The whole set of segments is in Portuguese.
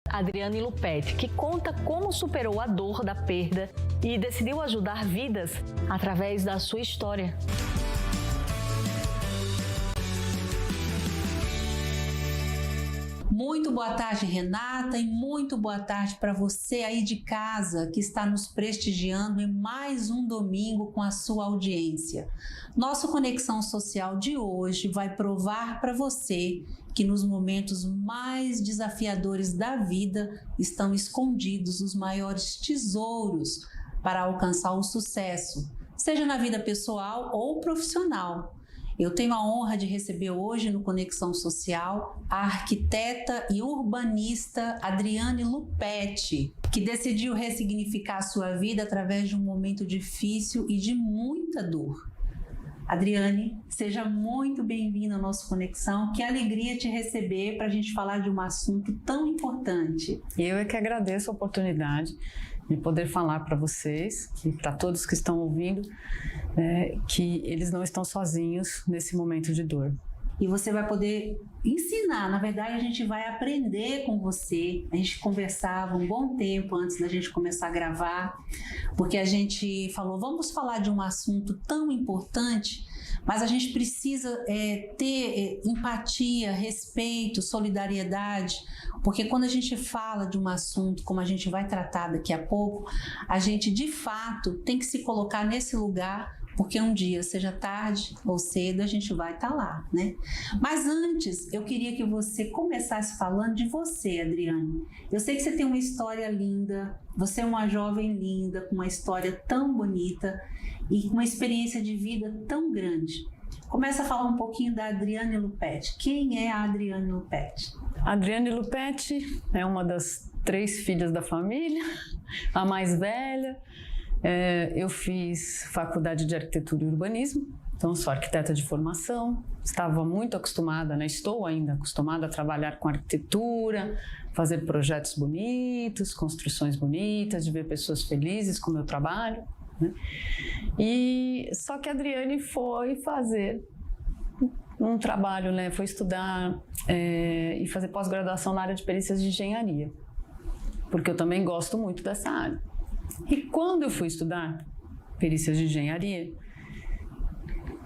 Adriane Lupetti, que conta como superou a dor da perda e decidiu ajudar vidas através da sua história. Muito boa tarde, Renata, e muito boa tarde para você aí de casa que está nos prestigiando em mais um domingo com a sua audiência. Nosso Conexão Social de hoje vai provar para você que nos momentos mais desafiadores da vida estão escondidos os maiores tesouros para alcançar o sucesso, seja na vida pessoal ou profissional. Eu tenho a honra de receber hoje no Conexão Social a arquiteta e urbanista Adriane Lupetti, que decidiu ressignificar a sua vida através de um momento difícil e de muita dor. Adriane, seja muito bem-vinda ao nosso Conexão. Que alegria te receber para a gente falar de um assunto tão importante. Eu é que agradeço a oportunidade de poder falar para vocês, para todos que estão ouvindo, que eles não estão sozinhos nesse momento de dor. E você vai poder ensinar, na verdade a gente vai aprender com você. A gente conversava um bom tempo antes da gente começar a gravar, porque a gente falou, vamos falar de um assunto tão importante, mas a gente precisa ter empatia, respeito, solidariedade, porque quando a gente fala de um assunto como a gente vai tratar daqui a pouco, a gente de fato tem que se colocar nesse lugar, porque um dia, seja tarde ou cedo, a gente vai estar lá, né? Mas antes, eu queria que você começasse falando de você, Adriane. Eu sei que você tem uma história linda, você é uma jovem linda, com uma história tão bonita e uma experiência de vida tão grande. Começa a falar um pouquinho da Adriane Lupetti. Quem é a Adriane Lupetti? A Adriane Lupetti é uma das 3 filhas da família, a mais velha. Eu fiz faculdade de arquitetura e urbanismo, então sou arquiteta de formação, estava muito acostumada, estou ainda acostumada a trabalhar com arquitetura, fazer projetos bonitos, construções bonitas, de ver pessoas felizes com o meu trabalho, né? E só que a Adriane foi fazer um trabalho, foi estudar e fazer pós-graduação na área de perícias de engenharia, porque eu também gosto muito dessa área. E quando eu fui estudar perícias de engenharia,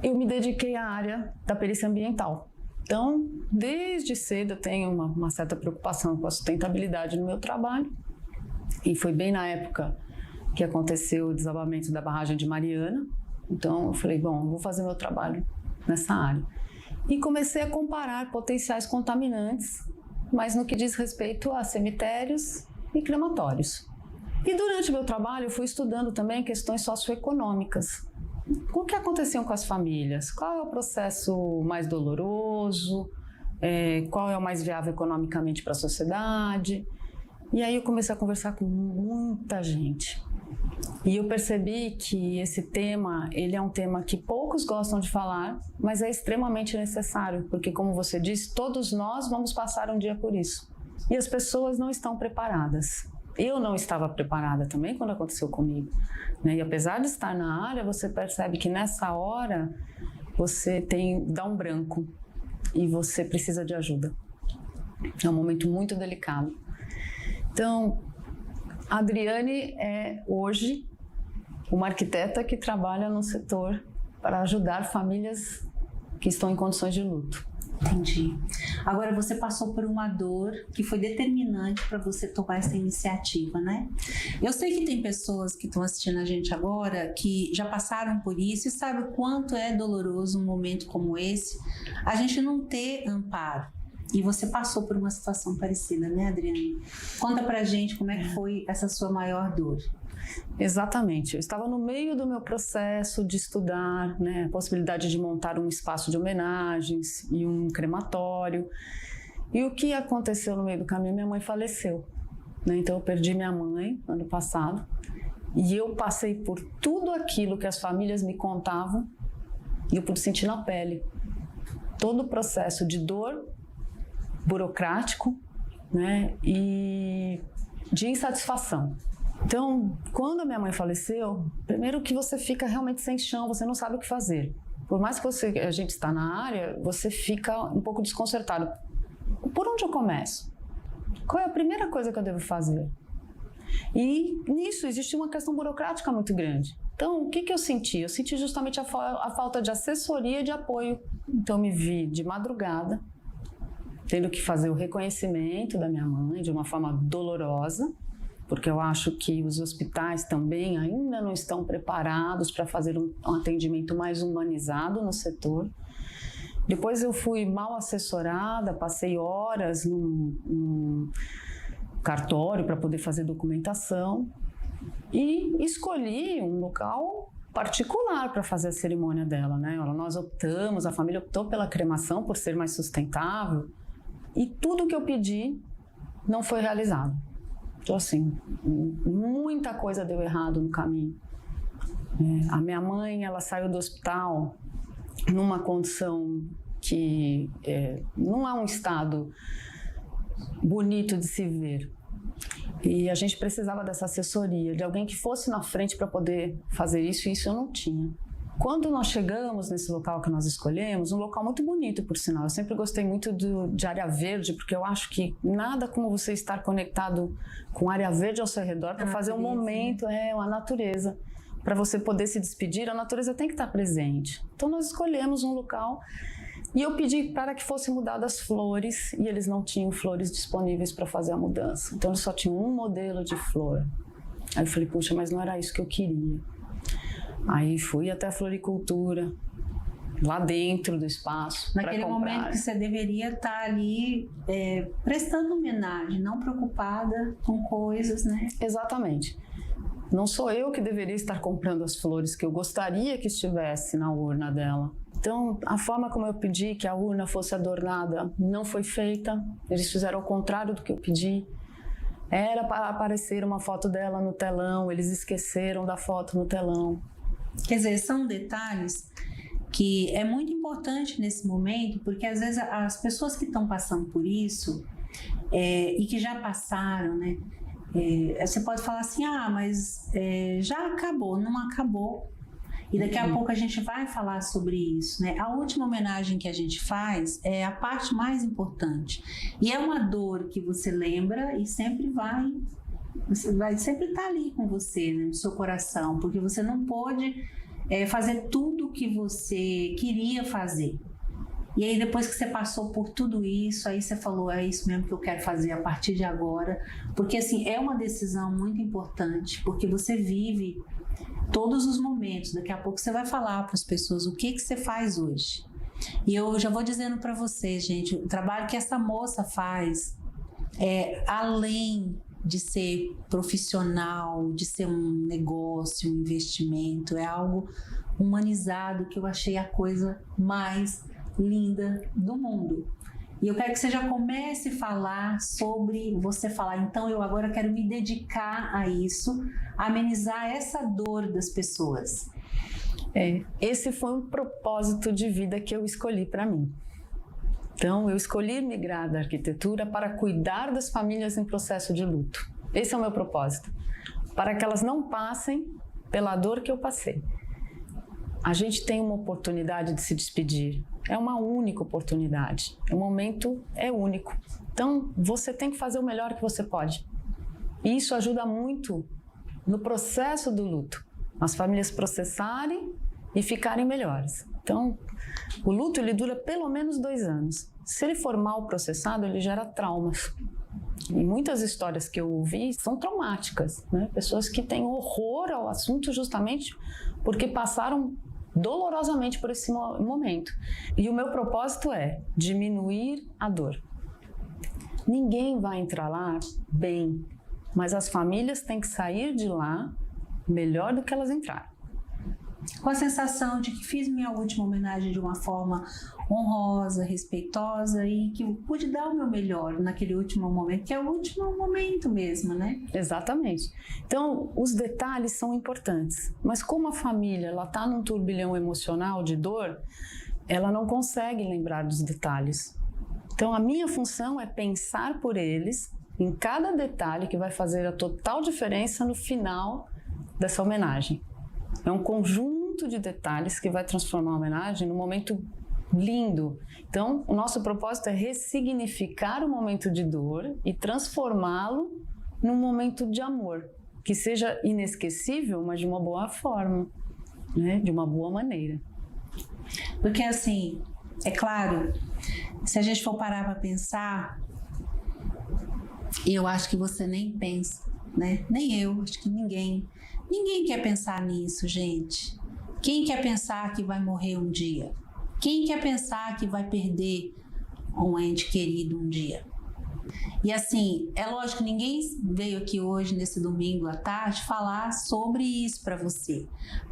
eu me dediquei à área da perícia ambiental. Então, desde cedo eu tenho uma certa preocupação com a sustentabilidade no meu trabalho. E foi bem na época que aconteceu o desabamento da barragem de Mariana. Então eu falei, bom, vou fazer meu trabalho nessa área. E comecei a comparar potenciais contaminantes, mas no que diz respeito a cemitérios e crematórios. E durante o meu trabalho eu fui estudando também questões socioeconômicas. O que aconteciam com as famílias? Qual é o processo mais doloroso? Qual é o mais viável economicamente para a sociedade? E aí eu comecei a conversar com muita gente. E eu percebi que esse tema, ele é um tema que poucos gostam de falar, mas é extremamente necessário, porque como você disse, todos nós vamos passar um dia por isso. E as pessoas não estão preparadas. Eu não estava preparada também quando aconteceu comigo, né? E apesar de estar na área, você percebe que nessa hora você dá um branco e você precisa de ajuda. É um momento muito delicado. Então, a Adriane é hoje uma arquiteta que trabalha no setor para ajudar famílias que estão em condições de luto. Entendi. Agora você passou por uma dor que foi determinante para você tomar essa iniciativa, né? Eu sei que tem pessoas que estão assistindo a gente agora que já passaram por isso e sabem o quanto é doloroso um momento como esse, a gente não ter amparo. E você passou por uma situação parecida, né, Adriane? Conta pra gente como é que foi essa sua maior dor. Exatamente. Eu estava no meio do meu processo de estudar, a possibilidade de montar um espaço de homenagens e um crematório. E o que aconteceu no meio do caminho? Minha mãe faleceu, Então eu perdi minha mãe ano passado e eu passei por tudo aquilo que as famílias me contavam e eu pude sentir na pele. Todo o processo de dor burocrático, e de insatisfação. Então, quando a minha mãe faleceu, primeiro que você fica realmente sem chão, você não sabe o que fazer. Por mais que a gente está na área, você fica um pouco desconcertado. Por onde eu começo? Qual é a primeira coisa que eu devo fazer? E nisso existe uma questão burocrática muito grande. Então, o que eu senti? Eu senti justamente a falta de assessoria e de apoio. Então, eu me vi de madrugada, tendo que fazer o reconhecimento da minha mãe de uma forma dolorosa, porque eu acho que os hospitais também ainda não estão preparados para fazer um atendimento mais humanizado no setor. Depois eu fui mal assessorada, passei horas num cartório para poder fazer documentação e escolhi um local particular para fazer a cerimônia dela, né? A família optou pela cremação por ser mais sustentável e tudo que eu pedi não foi realizado. Então, assim, muita coisa deu errado no caminho. A minha mãe, ela saiu do hospital numa condição que não é um estado bonito de se ver. E a gente precisava dessa assessoria, de alguém que fosse na frente para poder fazer isso, e isso eu não tinha. Quando nós chegamos nesse local que nós escolhemos, um local muito bonito, por sinal. Eu sempre gostei muito de área verde, porque eu acho que nada como você estar conectado com área verde ao seu redor para fazer um momento, a natureza. Para você poder se despedir, a natureza tem que estar presente. Então nós escolhemos um local e eu pedi para que fossem mudadas flores e eles não tinham flores disponíveis para fazer a mudança. Então eles só tinham um modelo de flor. Aí eu falei, puxa, mas não era isso que eu queria. Aí fui até a floricultura, lá dentro do espaço. Naquele momento que você deveria estar ali prestando homenagem, não preocupada com coisas, né? Exatamente. Não sou eu que deveria estar comprando as flores que eu gostaria que estivesse na urna dela. Então, a forma como eu pedi que a urna fosse adornada não foi feita. Eles fizeram o contrário do que eu pedi. Era para aparecer uma foto dela no telão, eles esqueceram da foto no telão. Quer dizer, são detalhes que é muito importante nesse momento, porque às vezes as pessoas que estão passando por isso e que já passaram, né? Você pode falar assim, mas já acabou, não acabou. E daqui a pouco a gente vai falar sobre isso, né? A última homenagem que a gente faz é a parte mais importante. E é uma dor que você lembra e sempre vai sempre estar ali com você, né, no seu coração, porque você não pôde fazer tudo o que você queria fazer. E aí depois que você passou por tudo isso, aí você falou, é isso mesmo que eu quero fazer a partir de agora, porque assim, é uma decisão muito importante, porque você vive todos os momentos. Daqui a pouco você vai falar para as pessoas o que você faz hoje. E eu já vou dizendo para vocês, gente, o trabalho que essa moça faz além de ser profissional, de ser um negócio, um investimento, é algo humanizado que eu achei a coisa mais linda do mundo. E eu quero que você já comece a falar sobre você falar, então eu agora quero me dedicar a isso, a amenizar essa dor das pessoas. Esse foi um propósito de vida que eu escolhi para mim. Então, eu escolhi migrar da arquitetura para cuidar das famílias em processo de luto. Esse é o meu propósito, para que elas não passem pela dor que eu passei. A gente tem uma oportunidade de se despedir, é uma única oportunidade, o momento é único. Então, você tem que fazer o melhor que você pode. E isso ajuda muito no processo do luto, as famílias processarem e ficarem melhores. Então, o luto ele dura pelo menos 2 anos. Se ele for mal processado, ele gera traumas. E muitas histórias que eu ouvi são traumáticas, né? Pessoas que têm horror ao assunto justamente porque passaram dolorosamente por esse momento. E o meu propósito é diminuir a dor. Ninguém vai entrar lá bem, mas as famílias têm que sair de lá melhor do que elas entraram. Com a sensação de que fiz minha última homenagem de uma forma honrosa, respeitosa e que pude dar o meu melhor naquele último momento, que é o último momento mesmo, né? Exatamente. Então, os detalhes são importantes, mas como a família ela está num turbilhão emocional de dor, ela não consegue lembrar dos detalhes. Então, a minha função é pensar por eles em cada detalhe que vai fazer a total diferença no final dessa homenagem. É um conjunto de detalhes que vai transformar a homenagem num momento lindo. Então, o nosso propósito é ressignificar o momento de dor e transformá-lo num momento de amor, que seja inesquecível, mas de uma boa forma, né? De uma boa maneira. Porque assim, é claro, se a gente for parar para pensar, e eu acho que você nem pensa, né? Nem eu, acho que ninguém quer pensar nisso, gente. Quem quer pensar que vai morrer um dia? Quem quer pensar que vai perder um ente querido um dia? E assim, é lógico que ninguém veio aqui hoje, nesse domingo à tarde, falar sobre isso para você.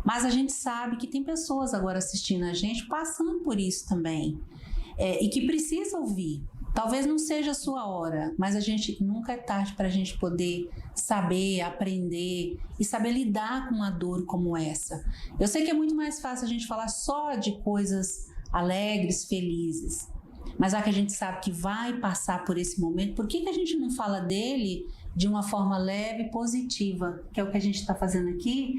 Mas a gente sabe que tem pessoas agora assistindo a gente, passando por isso também. E que precisa ouvir. Talvez não seja a sua hora, mas nunca é tarde para a gente poder saber, aprender e saber lidar com uma dor como essa. Eu sei que é muito mais fácil a gente falar só de coisas alegres, felizes, mas já que a gente sabe que vai passar por esse momento, por que a gente não fala dele de uma forma leve e positiva, que é o que a gente está fazendo aqui,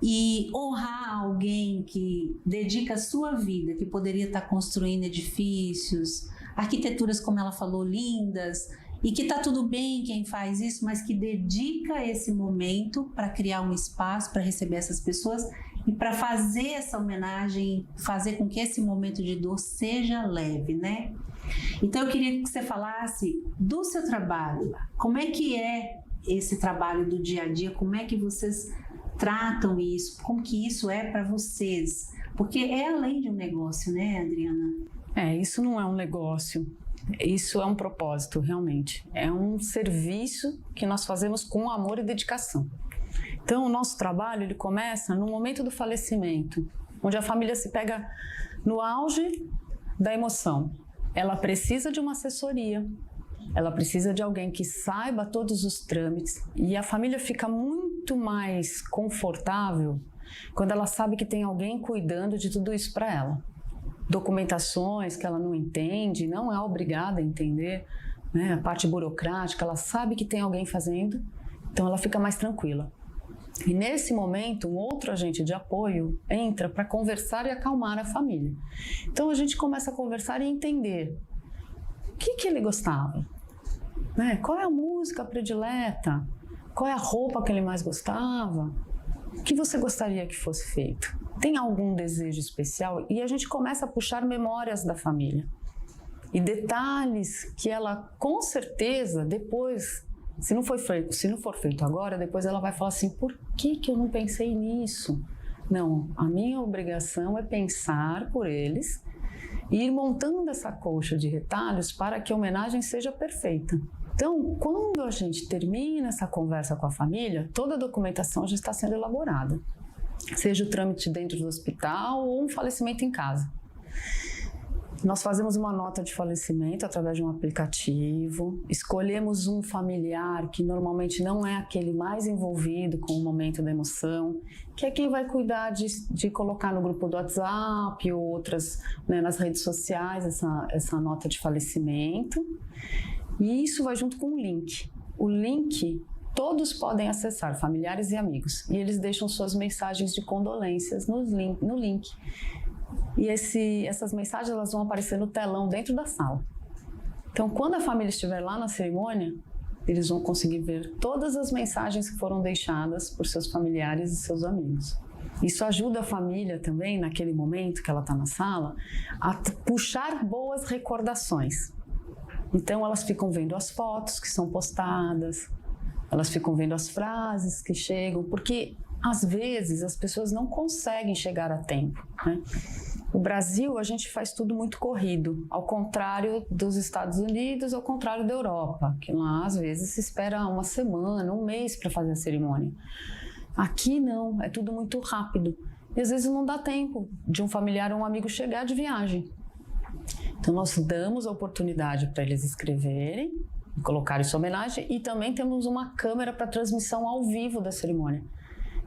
e honrar alguém que dedica a sua vida, que poderia estar construindo edifícios, arquiteturas, como ela falou, lindas, e que tá tudo bem quem faz isso, mas que dedica esse momento para criar um espaço para receber essas pessoas e para fazer essa homenagem, fazer com que esse momento de dor seja leve, né? Então eu queria que você falasse do seu trabalho, como é que é esse trabalho do dia a dia, como é que vocês tratam isso, como que isso é para vocês, porque é além de um negócio, né, Adriana? Isso não é um negócio, isso é um propósito, realmente. É um serviço que nós fazemos com amor e dedicação. Então, o nosso trabalho, ele começa no momento do falecimento, onde a família se pega no auge da emoção. Ela precisa de uma assessoria, ela precisa de alguém que saiba todos os trâmites, e a família fica muito mais confortável quando ela sabe que tem alguém cuidando de tudo isso para ela. Documentações que ela não entende, não é obrigada a entender, né? A parte burocrática, ela sabe que tem alguém fazendo, então ela fica mais tranquila. E nesse momento, um outro agente de apoio entra para conversar e acalmar a família. Então a gente começa a conversar e entender o que ele gostava, né? Qual é a música predileta, qual é a roupa que ele mais gostava, o que você gostaria que fosse feito. Tem algum desejo especial? E a gente começa a puxar memórias da família. E detalhes que ela, com certeza, depois, se não for feito agora, depois ela vai falar assim, por que eu não pensei nisso? Não, a minha obrigação é pensar por eles e ir montando essa colcha de retalhos para que a homenagem seja perfeita. Então, quando a gente termina essa conversa com a família, toda a documentação já está sendo elaborada. Seja o trâmite dentro do hospital ou um falecimento em casa. Nós fazemos uma nota de falecimento através de um aplicativo, escolhemos um familiar que normalmente não é aquele mais envolvido com o momento da emoção, que é quem vai cuidar de colocar no grupo do WhatsApp ou outras, né, nas redes sociais essa nota de falecimento. E isso vai junto com um link. O link todos podem acessar, familiares e amigos, e eles deixam suas mensagens de condolências no link. E essas mensagens elas vão aparecer no telão dentro da sala. Então, quando a família estiver lá na cerimônia, eles vão conseguir ver todas as mensagens que foram deixadas por seus familiares e seus amigos. Isso ajuda a família também, naquele momento que ela está na sala, a puxar boas recordações. Então, elas ficam vendo as fotos que são postadas, elas ficam vendo as frases que chegam, porque às vezes as pessoas não conseguem chegar a tempo, né? No Brasil, a gente faz tudo muito corrido, ao contrário dos Estados Unidos, ao contrário da Europa, que lá às vezes se espera uma semana, um mês para fazer a cerimônia. Aqui não, é tudo muito rápido. E às vezes não dá tempo de um familiar ou um amigo chegar de viagem. Então nós damos a oportunidade para eles escreverem, colocarem sua homenagem, e também temos uma câmera para transmissão ao vivo da cerimônia.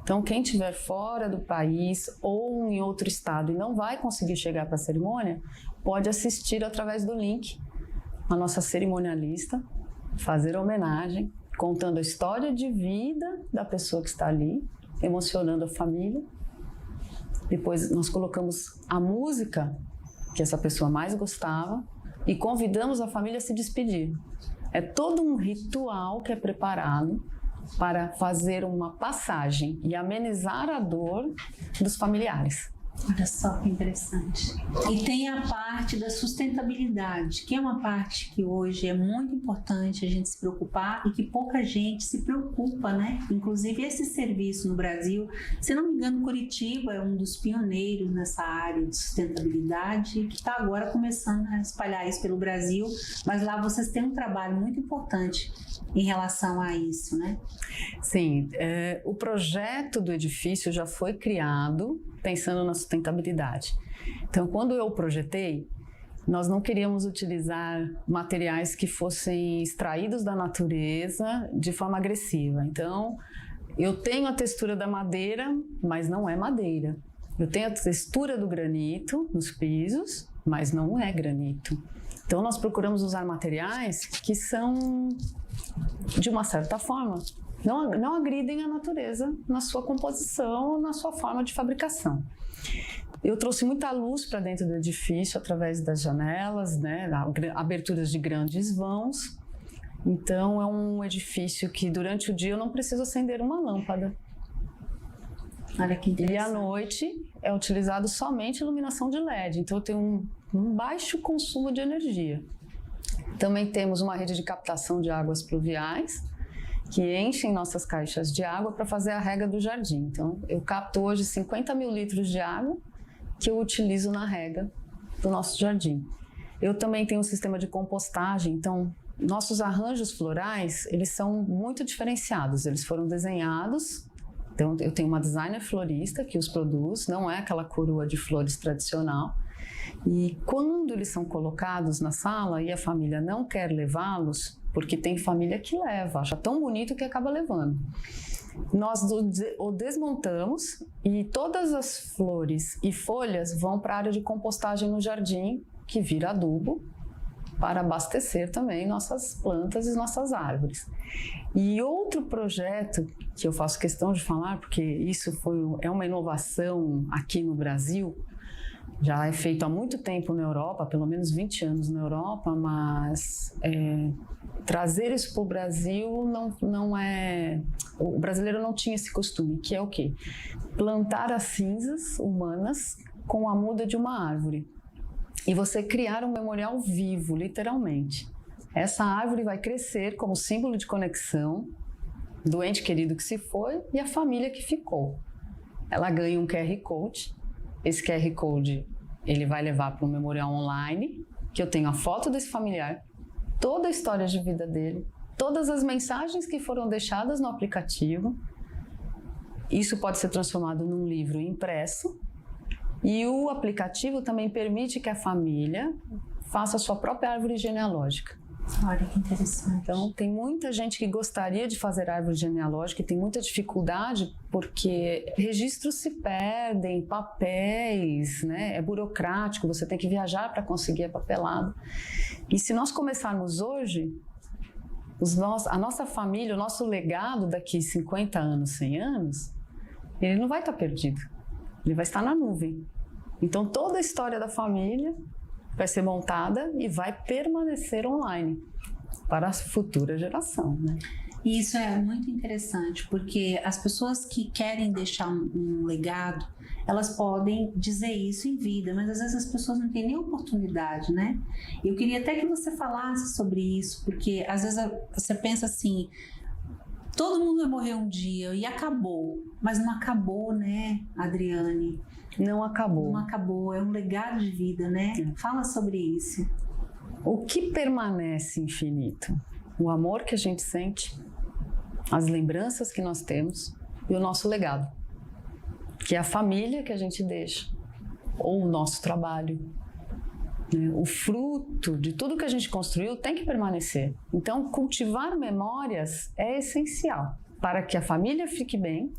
Então, quem estiver fora do país ou em outro estado e não vai conseguir chegar para a cerimônia, pode assistir através do link a nossa cerimonialista, fazer a homenagem, contando a história de vida da pessoa que está ali, emocionando a família. Depois nós colocamos a música que essa pessoa mais gostava, e convidamos a família a se despedir. É todo um ritual que é preparado para fazer uma passagem e amenizar a dor dos familiares. Olha só que interessante. E tem a parte da sustentabilidade, que é uma parte que hoje é muito importante a gente se preocupar e que pouca gente se preocupa, né? Inclusive esse serviço no Brasil, se não me engano, Curitiba é um dos pioneiros nessa área de sustentabilidade, que está agora começando a espalhar isso pelo Brasil, mas lá vocês têm um trabalho muito importante em relação a isso, né? Sim, o projeto do edifício já foi criado pensando na sustentabilidade. Então, quando eu projetei, nós não queríamos utilizar materiais que fossem extraídos da natureza de forma agressiva. Então, eu tenho a textura da madeira, mas não é madeira. Eu tenho a textura do granito nos pisos, mas não é granito. Então, nós procuramos usar materiais que são, de uma certa forma, não agridem a natureza na sua composição, na sua forma de fabricação. Eu trouxe muita luz para dentro do edifício através das janelas, né, aberturas de grandes vãos. Então, é um edifício que durante o dia eu não preciso acender uma lâmpada. Olha que interessante. E à noite é utilizado somente iluminação de LED. Então, eu tenho um baixo consumo de energia. Também temos uma rede de captação de águas pluviais, que enchem nossas caixas de água para fazer a rega do jardim. Então, eu capto hoje 50 mil litros de água que eu utilizo na rega do nosso jardim. Eu também tenho um sistema de compostagem, então, nossos arranjos florais, eles são muito diferenciados. Eles foram desenhados, então, eu tenho uma designer florista que os produz, não é aquela coroa de flores tradicional. E quando eles são colocados na sala e a família não quer levá-los, porque tem família que leva, acha tão bonito que acaba levando. Nós o desmontamos e todas as flores e folhas vão para a área de compostagem no jardim, que vira adubo, para abastecer também nossas plantas e nossas árvores. E outro projeto que eu faço questão de falar, porque isso é uma inovação aqui no Brasil, já é feito há muito tempo na Europa, pelo menos 20 anos na Europa, mas trazer isso para o Brasil não é... O brasileiro não tinha esse costume, que é o quê? Plantar as cinzas humanas com a muda de uma árvore. E você criar um memorial vivo, literalmente. Essa árvore vai crescer como símbolo de conexão do ente querido que se foi e a família que ficou. Ela ganha um QR Code. Esse QR Code ele vai levar para um memorial online, que eu tenho a foto desse familiar, toda a história de vida dele, todas as mensagens que foram deixadas no aplicativo. Isso pode ser transformado num livro impresso. E o aplicativo também permite que a família faça a sua própria árvore genealógica. Olha que interessante. Então, tem muita gente que gostaria de fazer árvore genealógica e tem muita dificuldade porque registros se perdem, papéis, né? É burocrático, você tem que viajar para conseguir a papelada. E se nós começarmos hoje, a nossa família, o nosso legado daqui 50 anos, 100 anos, ele não vai estar perdido, ele vai estar na nuvem. Então, toda a história da família vai ser montada e vai permanecer online para a futura geração, né? E isso é muito interessante, porque as pessoas que querem deixar um legado, elas podem dizer isso em vida, mas às vezes as pessoas não têm nem oportunidade, né? Eu queria até que você falasse sobre isso, porque às vezes você pensa assim, todo mundo vai morrer um dia e acabou, mas não acabou, né, Adriane? Não acabou. Não acabou, é um legado de vida, né? Fala sobre isso. O que permanece infinito? O amor que a gente sente, as lembranças que nós temos e o nosso legado, que é a família que a gente deixa, ou o nosso trabalho. O fruto de tudo que a gente construiu tem que permanecer. Então, cultivar memórias é essencial para que a família fique bem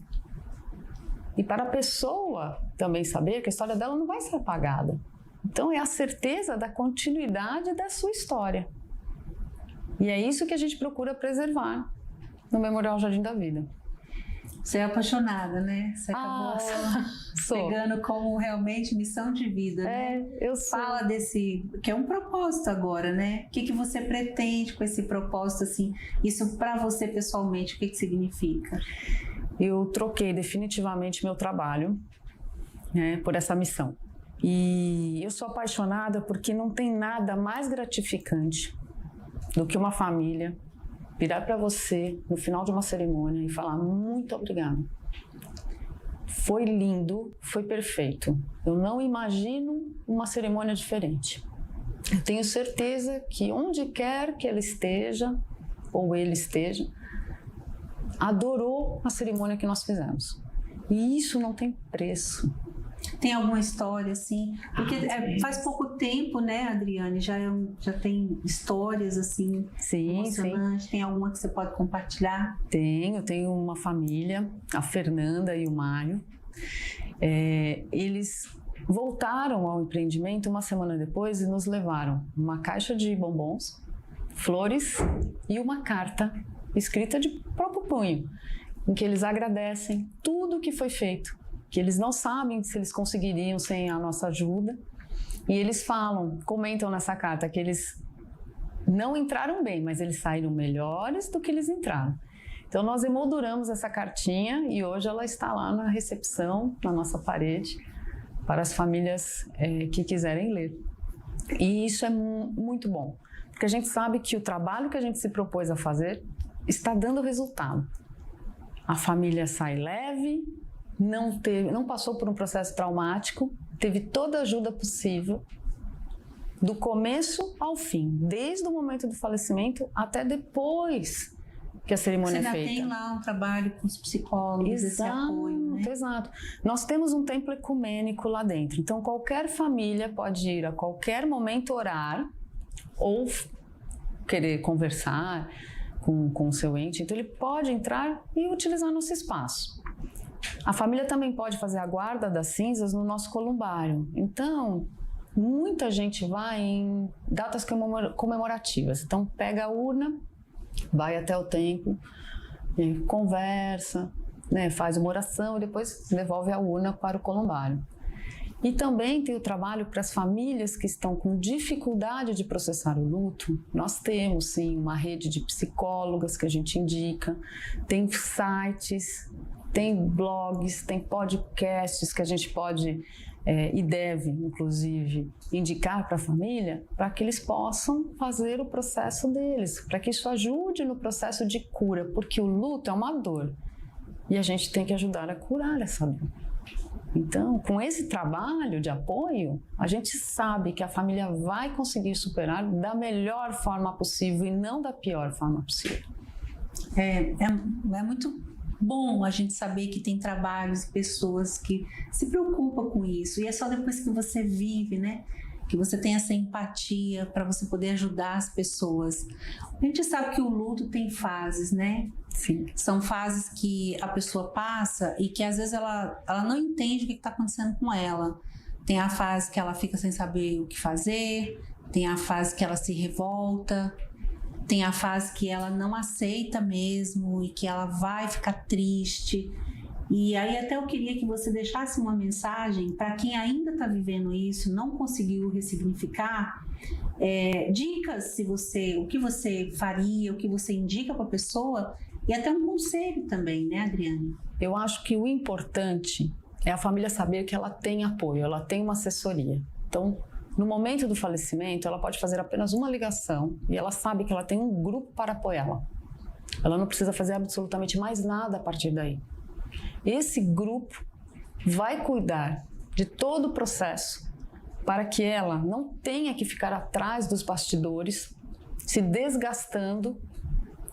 e para a pessoa também saber que a história dela não vai ser apagada. Então, é a certeza da continuidade da sua história. E é isso que a gente procura preservar no Memorial Jardim da Vida. Você é apaixonada, né? Você acabou pegando como realmente missão de vida, né? Eu sou. Fala desse, que é um propósito agora, né? O que você pretende com esse propósito, assim? Isso para você pessoalmente, o que significa? Eu troquei definitivamente meu trabalho, né, por essa missão. E eu sou apaixonada porque não tem nada mais gratificante do que uma família virar para você no final de uma cerimônia e falar muito obrigado. Foi lindo, foi perfeito. Eu não imagino uma cerimônia diferente. Eu tenho certeza que onde quer que ela esteja, ou ele esteja, adorou a cerimônia que nós fizemos. E isso não tem preço. Tem alguma história assim? Porque faz pouco tempo, né, Adriane? Já tem histórias assim emocionantes. Sim. Tem alguma que você pode compartilhar? Tenho uma família, a Fernanda e o Mário. Eles voltaram ao empreendimento uma semana depois e nos levaram uma caixa de bombons, flores e uma carta escrita de próprio punho, em que eles agradecem tudo o que foi feito, que eles não sabem se eles conseguiriam sem a nossa ajuda. E eles comentam nessa carta que eles não entraram bem, mas eles saíram melhores do que eles entraram. Então nós emolduramos essa cartinha e hoje ela está lá na recepção, na nossa parede, para as famílias que quiserem ler. E isso é muito bom, porque a gente sabe que o trabalho que a gente se propôs a fazer está dando resultado. A família sai leve, não passou por um processo traumático, teve toda a ajuda possível, do começo ao fim, desde o momento do falecimento até depois que a cerimônia é feita. Você ainda tem lá um trabalho com os psicólogos, esse apoio, né? Exato. Nós temos um templo ecumênico lá dentro, então qualquer família pode ir a qualquer momento orar ou querer conversar com o seu ente, então ele pode entrar e utilizar nosso espaço. A família também pode fazer a guarda das cinzas no nosso columbário. Então, muita gente vai em datas comemorativas. Então, pega a urna, vai até o templo, conversa, né, faz uma oração e depois devolve a urna para o columbário. E também tem o trabalho para as famílias que estão com dificuldade de processar o luto. Nós temos, sim, uma rede de psicólogas que a gente indica, tem sites, tem blogs, tem podcasts que a gente pode e deve, inclusive, indicar para a família para que eles possam fazer o processo deles, para que isso ajude no processo de cura, porque o luto é uma dor e a gente tem que ajudar a curar essa dor. Então, com esse trabalho de apoio, a gente sabe que a família vai conseguir superar da melhor forma possível e não da pior forma possível. É muito bom a gente saber que tem trabalhos e pessoas que se preocupam com isso. E é só depois que você vive, né? Que você tem essa empatia para você poder ajudar as pessoas. A gente sabe que o luto tem fases, né? Sim. São fases que a pessoa passa e que às vezes ela não entende o que está acontecendo com ela. Tem a fase que ela fica sem saber o que fazer, tem a fase que ela se revolta, tem a fase que ela não aceita mesmo e que ela vai ficar triste. E aí até eu queria que você deixasse uma mensagem para quem ainda está vivendo isso, não conseguiu ressignificar, dicas o que você faria, o que você indica para a pessoa e até um conselho também, né, Adriane? Eu acho que o importante é a família saber que ela tem apoio, ela tem uma assessoria. Então, no momento do falecimento, ela pode fazer apenas uma ligação e ela sabe que ela tem um grupo para apoiá-la. Ela não precisa fazer absolutamente mais nada a partir daí. Esse grupo vai cuidar de todo o processo para que ela não tenha que ficar atrás dos bastidores, se desgastando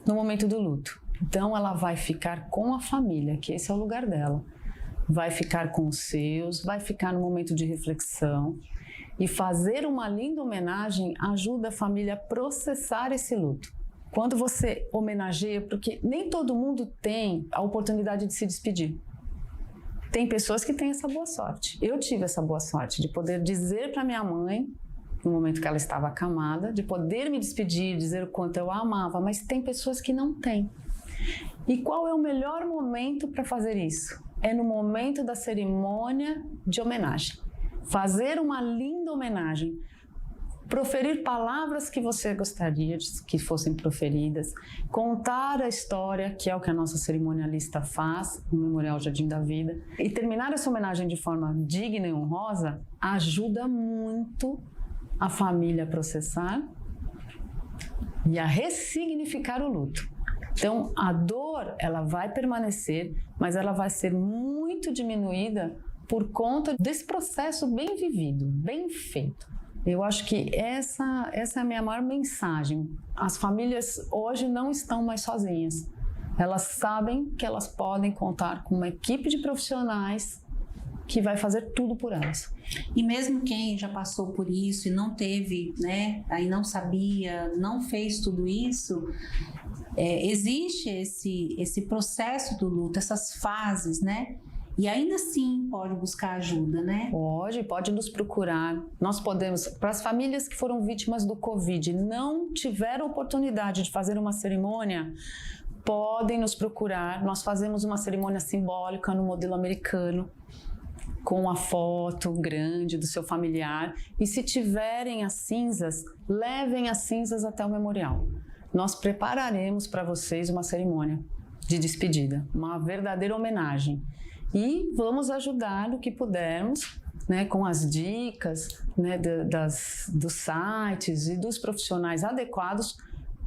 no momento do luto. Então, ela vai ficar com a família, que esse é o lugar dela. Vai ficar com os seus, vai ficar no momento de reflexão. E fazer uma linda homenagem ajuda a família a processar esse luto. Quando você homenageia, porque nem todo mundo tem a oportunidade de se despedir. Tem pessoas que têm essa boa sorte. Eu tive essa boa sorte de poder dizer para minha mãe, no momento que ela estava acamada, de poder me despedir, dizer o quanto eu a amava, mas tem pessoas que não têm. E qual é o melhor momento para fazer isso? É no momento da cerimônia de homenagem. Fazer uma linda homenagem. Proferir palavras que você gostaria que fossem proferidas. Contar a história, que é o que a nossa cerimonialista faz, no Memorial Jardim da Vida. E terminar essa homenagem de forma digna e honrosa ajuda muito a família a processar e a ressignificar o luto. Então, a dor, ela vai permanecer, mas ela vai ser muito diminuída por conta desse processo bem vivido, bem feito. Eu acho que essa é a minha maior mensagem. As famílias hoje não estão mais sozinhas. Elas sabem que elas podem contar com uma equipe de profissionais que vai fazer tudo por elas. E mesmo quem já passou por isso e não teve, né, aí não sabia, não fez tudo isso, existe esse processo do luto, essas fases, né? E ainda assim pode buscar ajuda, né? Pode nos procurar. Nós podemos, para as famílias que foram vítimas do Covid, não tiveram oportunidade de fazer uma cerimônia, podem nos procurar. Nós fazemos uma cerimônia simbólica no modelo americano, com a foto grande do seu familiar. E se tiverem as cinzas, levem as cinzas até o memorial. Nós prepararemos para vocês uma cerimônia de despedida, uma verdadeira homenagem. E vamos ajudar no que pudermos, né, com as dicas, né, dos sites e dos profissionais adequados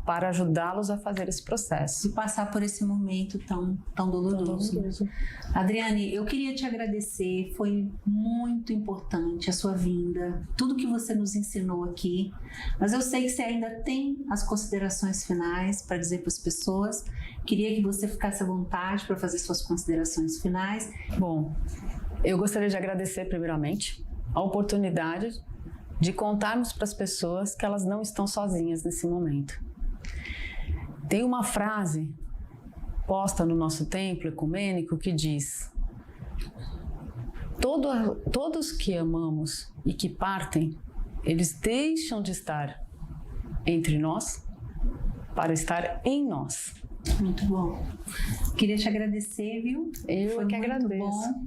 para ajudá-los a fazer esse processo. E passar por esse momento tão doloroso. Adriane, eu queria te agradecer, foi muito importante a sua vinda, tudo que você nos ensinou aqui, mas eu sei que você ainda tem as considerações finais para dizer para as pessoas. Queria que você ficasse à vontade para fazer suas considerações finais. Bom, eu gostaria de agradecer primeiramente a oportunidade de contarmos para as pessoas que elas não estão sozinhas nesse momento. Tem uma frase posta no nosso templo ecumênico que diz: todos que amamos e que partem, eles deixam de estar entre nós para estar em nós. Muito bom. Queria te agradecer, viu? Foi que agradeço. Bom.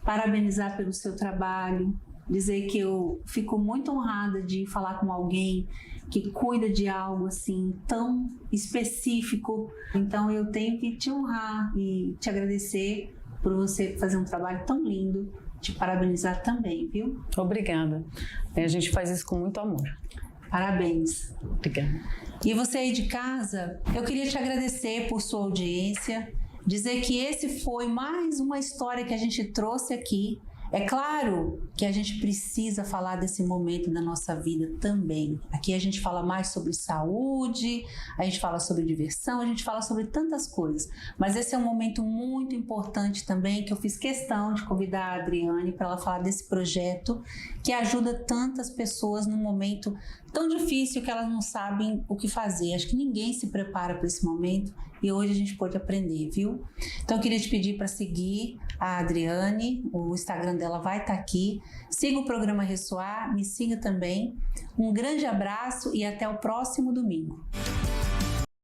Parabenizar pelo seu trabalho, dizer que eu fico muito honrada de falar com alguém que cuida de algo assim tão específico. Então eu tenho que te honrar e te agradecer por você fazer um trabalho tão lindo. Te parabenizar também, viu? Obrigada. A gente faz isso com muito amor. Parabéns. Obrigada. E você aí de casa, eu queria te agradecer por sua audiência, dizer que esse foi mais uma história que a gente trouxe aqui. É claro que a gente precisa falar desse momento da nossa vida também. Aqui a gente fala mais sobre saúde, a gente fala sobre diversão, a gente fala sobre tantas coisas. Mas esse é um momento muito importante também, que eu fiz questão de convidar a Adriane para ela falar desse projeto que ajuda tantas pessoas num momento tão difícil que elas não sabem o que fazer. Acho que ninguém se prepara para esse momento e hoje a gente pode aprender, viu? Então eu queria te pedir para seguir a Adriane, o Instagram dela vai estar aqui. Siga o programa Ressoar, me siga também. Um grande abraço e até o próximo domingo.